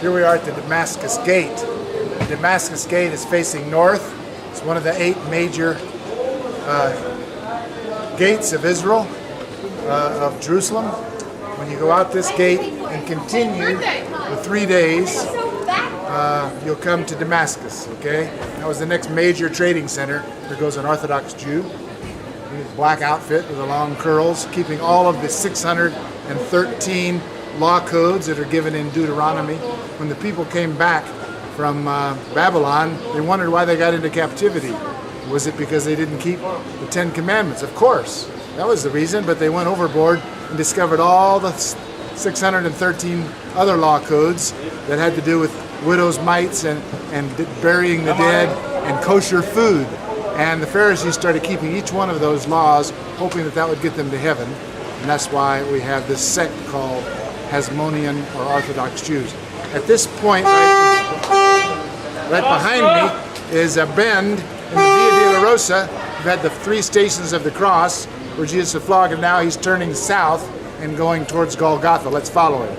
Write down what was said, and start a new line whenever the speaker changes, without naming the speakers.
Here we are at the Damascus Gate. The Damascus Gate is facing north. It's one of the 8 major gates of Israel, of Jerusalem. When you go out this gate and continue for 3 days, you'll come to Damascus, okay? That was the next major trading center. There goes an Orthodox Jew. His black outfit with the long curls, keeping all of the 613 law codes that are given in Deuteronomy. When the people came back from Babylon, they wondered why they got into captivity. Was it because they didn't keep the 10 Commandments? Of course, that was the reason, but they went overboard and discovered all the 613 other law codes that had to do with widows' mites and burying the dead and kosher food. And the Pharisees started keeping each one of those laws, hoping that that would get them to heaven. And that's why we have this sect called Hasmonean or Orthodox Jews. At this point, right behind me is a bend in the Via Dolorosa. We've had the 3 stations of the cross where Jesus was flogged, and now he's turning south and going towards Golgotha. Let's follow him.